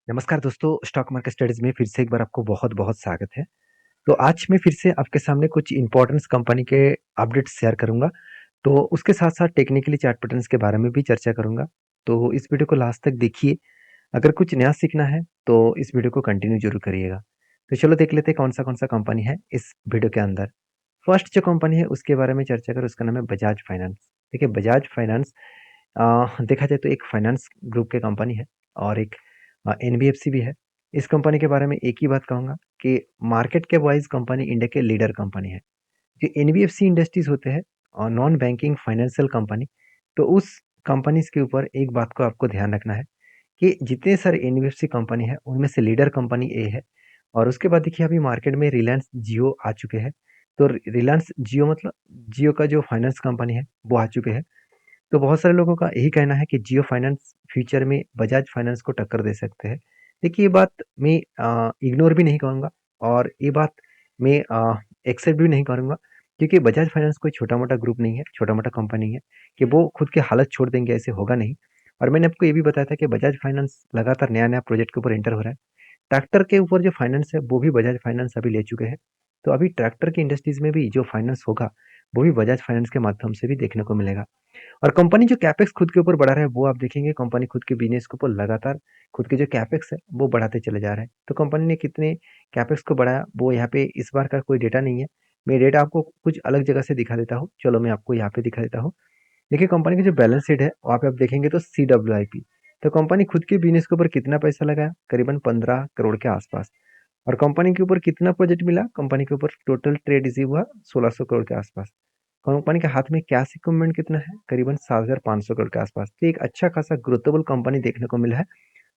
नमस्कार दोस्तों, stock market studies में फिर से एक बार आपको बहुत-बहुत स्वागत है। तो आज मैं फिर से आपके सामने कुछ इम्पोर्टेंस कंपनी के अपडेट्स शेयर करूँगा। तो उसके साथ-साथ टेक्निकली चार्ट पैटर्न्स के बारे में भी चर्चा करूँगा। तो इस वीडियो को लास्ट तक देखिए। अगर कुछ नया सीखना है तो इस वीडियो को कंटिन्यू ज़रूर करिएगा। तो चलो देख लेते हैं कौन-सा कंपनी है इस वीडियो के अंदर। फर्स्ट जो कंपनी है उसके बारे में चर्चा करें, उसका नाम है बजाज फाइनेंस। देखिए बजाज फाइनेंस देखा जाए तो एक फाइनेंस ग्रुप की कंपनी है और एक एनबीएफसी भी है। इस कंपनी के बारे में एक ही बात कहूँगा कि मार्केट के वाइज कंपनी इंडिया के लीडर कंपनी है। जो एनबीएफसी इंडस्ट्रीज होते हैं और नॉन बैंकिंग फाइनेंशियल कंपनी, तो उस कंपनीज के ऊपर एक बात को आपको ध्यान रखना है कि जितने सारे एनबीएफसी कंपनी है उनमें से लीडर कंपनी ए है। और उसके बाद देखिए अभी मार्केट में रिलायंस जियो आ चुके हैं। तो रिलायंस जियो मतलब जियो का जो फाइनेंस कंपनी है वो आ चुके हैं। तो बहुत सारे लोगों का यही कहना है कि जियो फाइनेंस फ्यूचर में बजाज फाइनेंस को टक्कर दे सकते हैं। देखिए ये बात मैं इग्नोर भी नहीं करूँगा और ये बात मैं एक्सेप्ट भी नहीं करूँगा, क्योंकि बजाज फाइनेंस कोई छोटा-मोटा ग्रुप नहीं है, छोटा-मोटा कंपनी नहीं है कि वो खुद की हालत छोड़ देंगे, ऐसे होगा नहीं। और मैंने आपको ये भी बताया था कि बजाज फाइनेंस लगातार नया-नया प्रोजेक्ट के ऊपर एंटर हो रहा है। ट्रैक्टर के ऊपर जो फाइनेंस है वो भी बजाज फाइनेंस अभी ले चुके हैं। तो अभी ट्रैक्टर की इंडस्ट्रीज में भी जो फाइनेंस होगा वो भी बजाज फाइनेंस के माध्यम से भी देखने को मिलेगा। और कंपनी जो कैपेक्स खुद के ऊपर बढ़ा रहा है वो आप देखेंगे, कंपनी खुद के बिजनेस के ऊपर लगातार खुद के जो कैपेक्स है वो बढ़ाते चले जा रहे हैं। तो कंपनी ने कितने कैपेक्स को बढ़ाया वो यहाँ पे इस बार का कोई डेटा नहीं है। मैं डेटा आपको कुछ अलग जगह से दिखा देता हूँ। चलो मैं आपको यहाँ पे दिखा देता हूँ। देखिए कंपनी की जो बैलेंस शीट है वहाँ पे आप देखेंगे तो CWIP। तो कंपनी खुद के बिजनेस के ऊपर कितना पैसा लगाया, करीबन 15 करोड़ के आसपास। और कंपनी के ऊपर कितना प्रोजेक्ट मिला, कंपनी के ऊपर टोटल ट्रेड रिसीव हुआ 1600 करोड़ के आसपास। कंपनी के हाथ में कैश इक्विपमेंट कितना है, करीबन 7,500 करोड़ के आसपास। तो एक अच्छा खासा ग्रोथेबल कंपनी देखने को मिला है।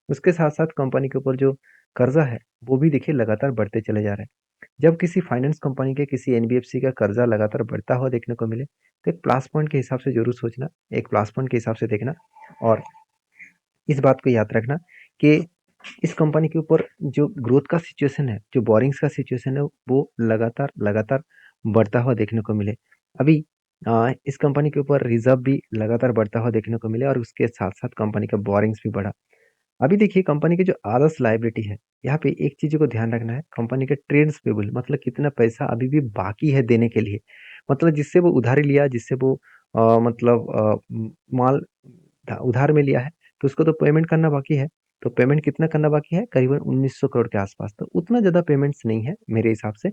उसके साथ साथ कंपनी के ऊपर जो कर्जा है वो भी देखिए लगातार बढ़ते चले जा रहे हैं। जब किसी फाइनेंस कंपनी के, किसी एनबीएफसी का कर्जा लगातार बढ़ता हुआ देखने को मिले तो एक प्लस पॉइंट के हिसाब से जरूर सोचना, एक प्लस पॉइंट के हिसाब से देखना। और इस बात को याद रखना कि इस कंपनी के ऊपर जो ग्रोथ का सिचुएशन है, जो बोरिंग्स का सिचुएशन है वो लगातार लगातार बढ़ता हुआ देखने को मिले। अभी इस कंपनी के ऊपर रिजर्व भी लगातार बढ़ता हुआ देखने को मिले और उसके साथ साथ कंपनी का बोरिंग्स भी बढ़ा। अभी देखिए कंपनी की जो आदर्श लायबिलिटी है, यहाँ पे एक चीज को ध्यान रखना है, कंपनी के ट्रेड्स पेबल मतलब कितना पैसा अभी भी बाकी है देने के लिए। मतलब जिससे वो उधारी लिया, जिससे वो मतलब माल उधार में लिया है, तो उसको तो पेमेंट करना बाकी है। तो पेमेंट कितना करना बाकी है, करीबन 1900 करोड़ के आसपास। तो उतना ज़्यादा पेमेंट्स नहीं है मेरे हिसाब से।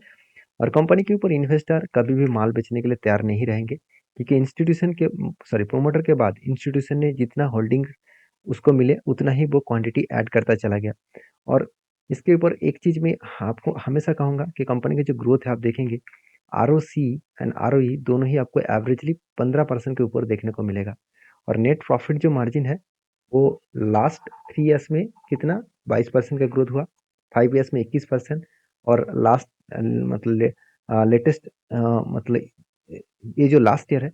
और कंपनी के ऊपर इन्वेस्टर कभी भी माल बेचने के लिए तैयार नहीं रहेंगे, क्योंकि इंस्टीट्यूशन के सॉरी प्रोमोटर के बाद इंस्टीट्यूशन ने जितना होल्डिंग उसको मिले उतना ही वो क्वांटिटी ऐड करता चला गया। और इसके ऊपर एक चीज़ मैं आपको हमेशा कहूँगा कि कंपनी की जो ग्रोथ है आप देखेंगे, ROC एंड ROE दोनों ही आपको एवरेजली 15% के ऊपर देखने को मिलेगा। और नेट प्रॉफिट जो मार्जिन है वो लास्ट 3 ईयर्स में कितना 22% का ग्रोथ हुआ, 5 ईयर्स में 21%। और लास्ट मतलब लेटेस्ट मतलब ये जो लास्ट ईयर है,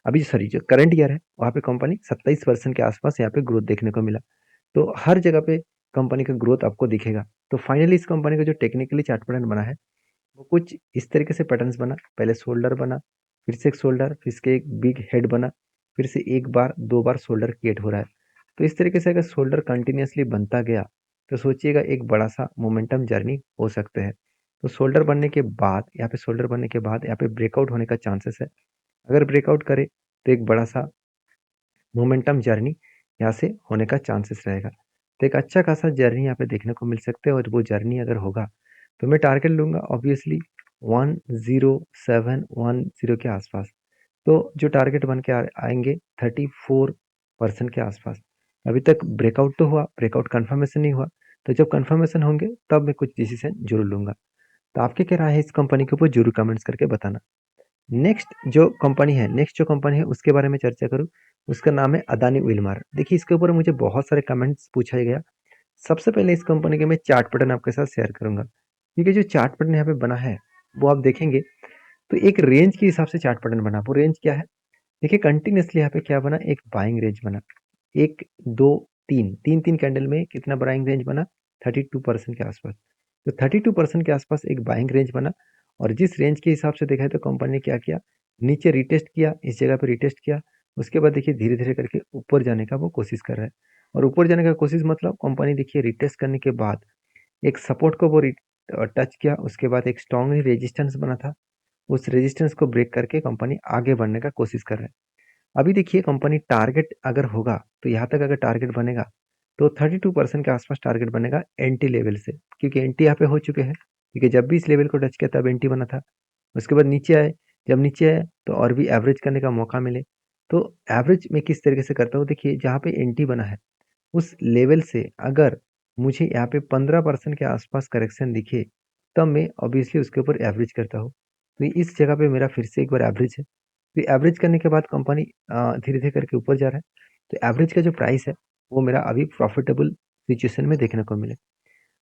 अभी सॉरी जो करंट ईयर है वहाँ पे कंपनी 27% के आसपास यहाँ पे ग्रोथ देखने को मिला। तो हर जगह पे कंपनी का ग्रोथ आपको दिखेगा। तो फाइनली इस कंपनी का जो टेक्निकली चार्ट पैटर्न बना है वो कुछ इस तरीके से पैटर्न्स बना, पहले शोल्डर बना, फिर से एक शोल्डर, फिर इसके एक बिग हेड बना, फिर से एक बार दो बार शोल्डर क्रिएट हो रहा है। तो इस तरीके से अगर शोल्डर कंटिन्यूअसली बनता गया तो सोचिएगा एक बड़ा सा मोमेंटम जर्नी हो सकते हैं। तो शोल्डर बनने के बाद यहाँ पे शोल्डर बनने के बाद यहाँ पे ब्रेकआउट होने का चांसेस है। अगर ब्रेकआउट करे तो एक बड़ा सा मोमेंटम जर्नी यहाँ से होने का चांसेस रहेगा। तो एक अच्छा खासा जर्नी यहाँ पे देखने को मिल सकते हैं और वो जर्नी अगर होगा तो मैं टारगेट लूँगा ऑब्वियसली 10710 के आसपास। तो जो टारगेट बन के आएंगे 34% के आसपास। अभी तक ब्रेकआउट तो हुआ, ब्रेकआउट कंफर्मेशन नहीं हुआ। तो जब कंफर्मेशन होंगे तब मैं कुछ डिसीजन जरूर लूँगा। तो आपकी क्या राय है इस कंपनी के ऊपर जरूर कमेंट्स करके बताना। नेक्स्ट जो कंपनी है उसके बारे में चर्चा करूँ, उसका नाम है अदानी विलमार। देखिए इसके ऊपर मुझे बहुत सारे कमेंट्स पूछा गया। सबसे पहले इस कंपनी के मैं चार्ट पैटर्न आपके साथ शेयर करूंगा, क्योंकि जो चार्ट पैटर्न यहाँ पे बना है वो आप देखेंगे तो एक रेंज के हिसाब से चार्ट पैटर्न बना। वो रेंज क्या है, देखिए कंटिन्यूसली यहाँ पे क्या बना, एक बाइंग रेंज बना। एक दो तीन तीन तीन कैंडल में कितना बाइंग रेंज बना, 32% के आसपास। तो 32% के आसपास एक बाइंग रेंज बना। और जिस रेंज के हिसाब से देखा है तो कंपनी ने क्या किया, नीचे रिटेस्ट किया, इस जगह पे रिटेस्ट किया। उसके बाद देखिए धीरे धीरे करके ऊपर जाने का वो कोशिश कर रहा है। और ऊपर जाने का कोशिश मतलब कंपनी देखिए रिटेस्ट करने के बाद एक सपोर्ट को वो टच किया, उसके बाद एक स्ट्रॉन्ग रेजिस्टेंस बना था, उस रेजिस्टेंस को ब्रेक करके कंपनी आगे बढ़ने का कोशिश कर रहा है। अभी देखिए कंपनी टारगेट अगर होगा तो यहाँ तक अगर टारगेट बनेगा तो 32% के आसपास टारगेट बनेगा एंटी लेवल से, क्योंकि एंटी यहाँ पे हो चुके हैं, क्योंकि जब भी इस लेवल को टच किया तब एंटी बना था। उसके बाद नीचे आए, जब नीचे आए तो और भी एवरेज करने का मौका मिले। तो एवरेज में किस तरीके से करता हूँ, देखिए जहाँ पे एंटी बना है उस लेवल से अगर मुझे यहाँ पे 15% के आसपास करेक्शन दिखे तब मैं ऑब्वियसली उसके ऊपर एवरेज करता हूँ। तो इस जगह पे मेरा फिर से एक बार एवरेज है। तो एवरेज करने के बाद कंपनी धीरे धीरे करके ऊपर जा रहा है, तो एवरेज का जो प्राइस है वो मेरा अभी प्रॉफिटेबल सिचुएशन में देखने को मिले।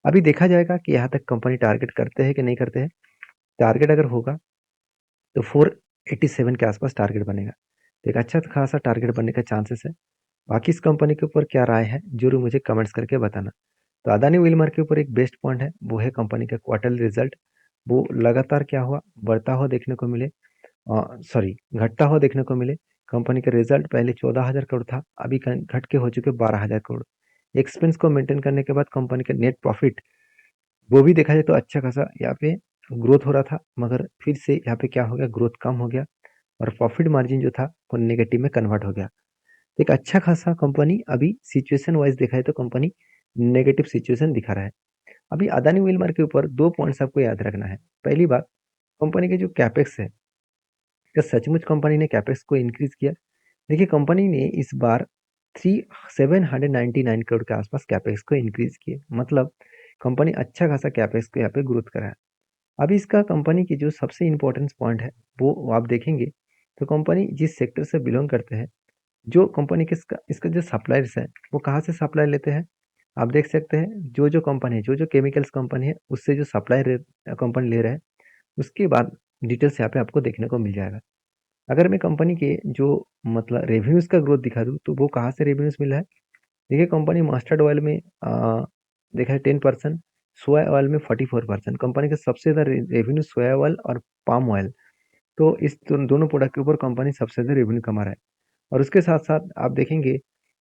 अभी देखा जाएगा कि यहाँ तक कंपनी टारगेट करते हैं कि नहीं करते हैं। टारगेट अगर होगा तो 487 के आसपास टारगेट बनेगा, तो एक अच्छा खासा टारगेट बनने का चांसेस है। बाकी इस कंपनी के ऊपर क्या राय है जरूर मुझे कमेंट्स करके बताना। तो अदानी विलमर के ऊपर एक बेस्ट पॉइंट है, वो है कंपनी का क्वार्टरली रिजल्ट। वो लगातार क्या हुआ, बढ़ता हुआ देखने को मिले, सॉरी घटता हुआ देखने को मिले। कंपनी का रिजल्ट पहले 14,000 करोड़ था, अभी घट के हो चुके 12,000 करोड़। एक्सपेंस को मेंटेन करने के बाद कंपनी का नेट प्रॉफिट वो भी देखा जाए तो अच्छा खासा यहाँ पे ग्रोथ हो रहा था, मगर फिर से यहाँ पे क्या हो गया, ग्रोथ कम हो गया और प्रॉफिट मार्जिन जो था वो नेगेटिव में कन्वर्ट हो गया। एक अच्छा खासा कंपनी अभी सिचुएशन वाइज देखा है तो कंपनी नेगेटिव सिचुएशन दिखा रहा है। अभी अदानी विलमर के ऊपर दो पॉइंट्स आपको याद रखना है। पहली बात, कंपनी के जो कैपेक्स है, क्या सचमुच कंपनी ने कैपेक्स को इंक्रीज किया? देखिए कंपनी ने इस बार 799 करोड़ के आसपास कैपेक्स को इंक्रीज किए, मतलब कंपनी अच्छा खासा कैपेक्स को यहाँ पे ग्रोथ करा है। अभी इसका कंपनी की जो सबसे इम्पोर्टेंट पॉइंट है वो आप देखेंगे तो कंपनी जिस सेक्टर से बिलोंग करते हैं, जो कंपनी के इसका इसका जो सप्लायर्स है वो कहाँ से सप्लाई लेते हैं, आप देख सकते हैं। जो कंपनी है, जो केमिकल्स कंपनी है उससे जो सप्लाई कंपनी ले रहा है, उसके बाद डिटेल्स यहाँ पे आपको देखने को मिल जाएगा। अगर मैं कंपनी के जो मतलब रेवेन्यूज का ग्रोथ दिखा दूँ तो वो कहाँ से रेवेन्यूज मिल रहा है। देखिए कंपनी मस्टर्ड ऑयल में देखा है 10%, सोया ऑयल में 44%। कंपनी का सबसे ज़्यादा रेवेन्यू सोया ऑयल और पाम ऑयल, तो इस दोनों प्रोडक्ट के ऊपर कंपनी सबसे ज़्यादा रेवेन्यू कमा रहा है। और उसके साथ साथ आप देखेंगे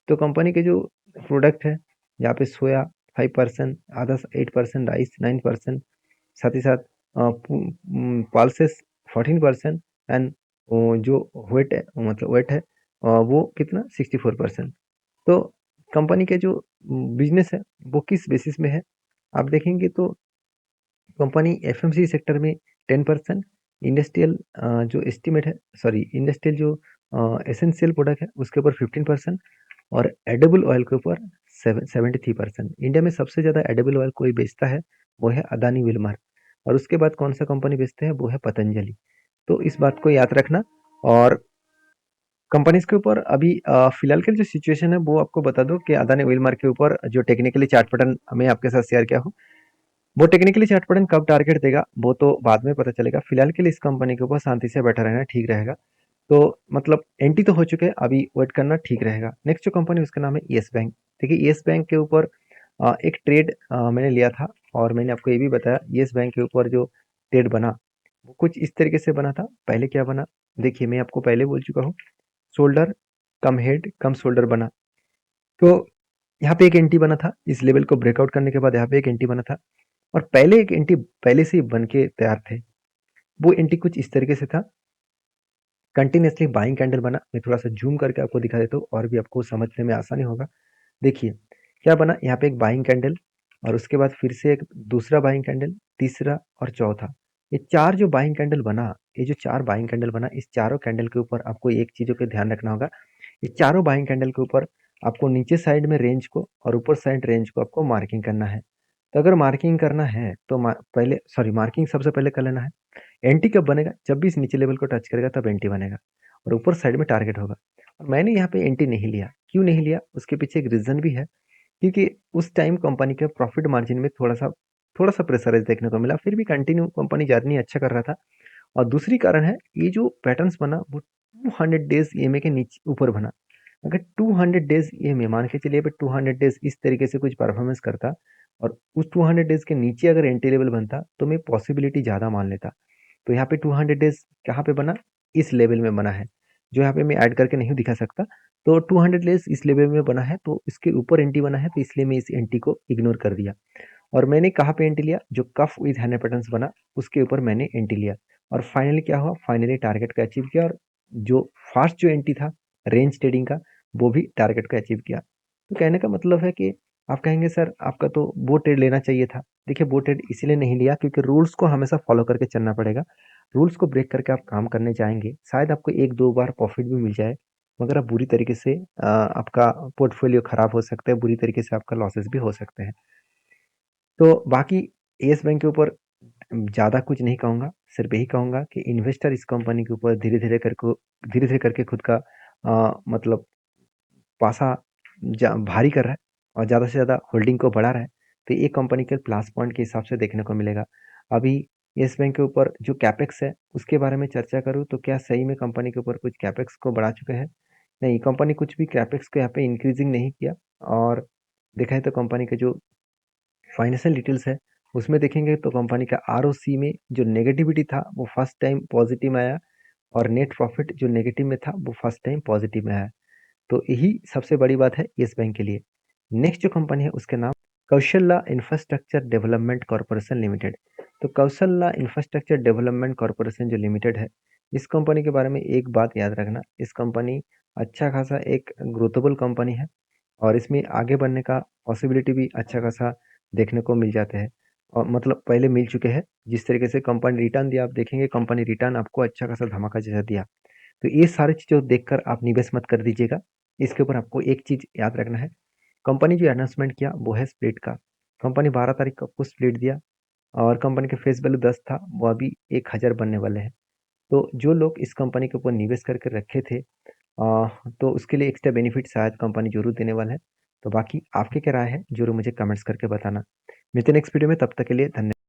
तो कंपनी के जो प्रोडक्ट है, यहाँ पे सोया 5%, अदर्स 8%, राइस 9%, साथ ही साथ पल्सेस 14% एंड जो वेट है, मतलब वेट है वो कितना 64%। तो कंपनी के जो बिजनेस है वो किस बेसिस में है, आप देखेंगे तो कंपनी एफएमसी सेक्टर में 10%, इंडस्ट्रियल जो एस्टिमेट है, सॉरी इंडस्ट्रियल जो एसेंशियल प्रोडक्ट है उसके ऊपर 15% और एडिबल ऑयल के ऊपर 73%। इंडिया में सबसे ज़्यादा एडिबल ऑयल कोई बेचता है वो है अदानी विलमार, और उसके बाद कौन सा कंपनी बेचते हैं वो है पतंजलि। तो इस बात को याद रखना। और कंपनीज के ऊपर अभी फिलहाल के जो सिचुएशन है वो आपको बता दो कि अदानी विलमार के ऊपर जो टेक्निकली चार्ट पैटर्न मैं आपके साथ शेयर किया हूँ, वो टेक्निकली चार्ट पैटर्न कब टारगेट देगा वो तो बाद में पता चलेगा। फिलहाल के लिए इस कंपनी के ऊपर शांति से बैठा रहना ठीक रहेगा। तो मतलब एंटी तो हो चुके हैं, अभी वेट करना ठीक रहेगा। नेक्स्ट जो कंपनी उसका नाम है येस बैंक। देखिए येस बैंक के ऊपर एक ट्रेड मैंने लिया था और मैंने आपको ये भी बताया येस बैंक के ऊपर जो ट्रेड बना वो कुछ इस तरीके से बना था। पहले क्या बना, देखिए मैं आपको पहले बोल चुका हूँ, शोल्डर कम हेड कम शोल्डर बना। तो यहाँ पे एक एंटी बना था, इस लेवल को ब्रेकआउट करने के बाद यहाँ पे एक एंटी बना था और पहले एक एंटी पहले से ही बन के तैयार थे। वो एंटी कुछ इस तरीके से था, कंटिन्यूसली बाइंग कैंडल बना। मैं थोड़ा सा जूम करके आपको दिखा देता हूँ और भी आपको समझने में आसानी होगा। देखिए क्या बना, यहाँ पे एक बाइंग कैंडल और उसके बाद फिर से एक दूसरा बाइंग कैंडल, तीसरा और चौथा। ये चार जो बाइंग कैंडल बना, ये जो चार बाइंग कैंडल बना, इस चारों कैंडल के ऊपर आपको एक चीज़ों का ध्यान रखना होगा। ये चारों बाइंग कैंडल के ऊपर आपको नीचे साइड में रेंज को और ऊपर साइड रेंज को आपको मार्किंग करना है। तो अगर मार्किंग करना है तो पहले सॉरी मार्किंग सबसे पहले कर लेना है। एंटी कब बनेगा, जब भी इस नीचे लेवल को टच करेगा तब एंटी बनेगा और ऊपर साइड में टारगेट होगा। और मैंने यहाँ पे एंटी नहीं लिया, क्यों नहीं लिया उसके पीछे एक रीज़न भी है, क्योंकि उस टाइम कंपनी के प्रॉफिट मार्जिन में थोड़ा सा प्रेशराइज देखने को मिला। फिर भी कंटिन्यू कंपनी जर्नी अच्छा कर रहा था। और दूसरी कारण है ये जो पैटर्न्स बना वो 200 डेज ईएमए के नीचे ऊपर बना। अगर 200 डेज ईएमए मान के चलिए 200 डेज इस तरीके से कुछ परफॉर्मेंस करता और उस 200 डेज के नीचे अगर एंटी लेवल बनता तो मैं पॉसिबिलिटी ज़्यादा मान लेता। तो यहाँ पे 200 डेज कहाँ पे बना, इस लेवल में बना है, जो यहाँ पे मैं ऐड करके नहीं दिखा सकता। तो 200 लेस इस लेवल में बना है, तो इसके ऊपर एंटी बना है, तो इसलिए मैं इस एंटी को इग्नोर कर दिया। और मैंने कहाँ पे एंट्री लिया, जो कफ विद 100 पैटर्न्स बना उसके ऊपर मैंने एंट्री लिया। और फाइनली क्या हुआ, फाइनली टारगेट को अचीव किया, और जो फास्ट जो एंट्री था रेंज ट्रेडिंग का, वो भी टारगेट को अचीव किया। तो कहने का मतलब है कि आप कहेंगे सर आपका तो वो ट्रेड लेना चाहिए था। देखिए वो ट्रेड इसीलिए नहीं लिया क्योंकि रूल्स को हमेशा फॉलो करके चलना पड़ेगा। रूल्स को ब्रेक करके आप काम करने जाएंगे, शायद आपको एक दो बार प्रॉफिट भी मिल जाए, मगर आप बुरी तरीके से आपका पोर्टफोलियो खराब हो सकता है, बुरी तरीके से आपका लॉसेस भी हो सकते हैं। तो बाकी येस बैंक के ऊपर ज़्यादा कुछ नहीं कहूँगा, सिर्फ यही कहूँगा कि इन्वेस्टर इस कंपनी के ऊपर धीरे धीरे करके खुद का मतलब पासा भारी कर रहा है और ज़्यादा से ज़्यादा होल्डिंग को बढ़ा रहा है। तो ये कंपनी के प्लस पॉइंट के हिसाब से देखने को मिलेगा। अभी येस बैंक के ऊपर जो कैपेक्स है उसके बारे में चर्चा करूँ तो क्या सही में कंपनी के ऊपर कुछ कैपेक्स को बढ़ा चुके हैं? नहीं, कंपनी कुछ भी कैपेक्स को यहाँ पे इंक्रीजिंग नहीं किया। और देखा है तो कंपनी के जो फाइनेंशियल डिटेल्स है उसमें देखेंगे तो कंपनी का आरओसी में जो नेगेटिविटी था वो फर्स्ट टाइम पॉजिटिव में आया, और नेट प्रॉफिट जो नेगेटिव में था वो फर्स्ट टाइम पॉजिटिव में आया। तो यही सबसे बड़ी बात है येस बैंक के लिए। नेक्स्ट जो कंपनी है उसके नाम Kaushalya infrastructure development corporation limited. तो कौशल्या इंफ्रास्ट्रक्चर डेवलपमेंट कॉरपोरेशन जो लिमिटेड है, इस कंपनी के बारे में एक बात याद रखना, इस कंपनी अच्छा खासा एक ग्रोथेबल कंपनी है, और इसमें आगे बढ़ने का पॉसिबिलिटी भी अच्छा खासा देखने को मिल जाते हैं, और मतलब पहले मिल चुके हैं। जिस तरीके से कंपनी रिटर्न दिया, आप देखेंगे कंपनी रिटर्न आपको अच्छा खासा धमाका जैसा दिया। तो ये सारी चीज़ों देखकर आप निवेश मत कर दीजिएगा। इसके ऊपर आपको एक चीज़ याद रखना है, कंपनी जो अनाउंसमेंट किया वो है स्प्लिट का। कंपनी 12 तारीख को आपको स्प्लिट दिया, और कंपनी का फेस वैल्यू 10 था, वो अभी 1000 बनने वाले हैं। तो जो लोग इस कंपनी के ऊपर निवेश करके रखे थे, तो उसके लिए एक्स्ट्रा बेनिफिट शायद कंपनी जरूर देने वाला है। तो बाकी आपकी क्या राय है जरूर मुझे कमेंट्स करके बताना। मिलते हैं नेक्स्ट वीडियो में, तब तक के लिए धन्यवाद।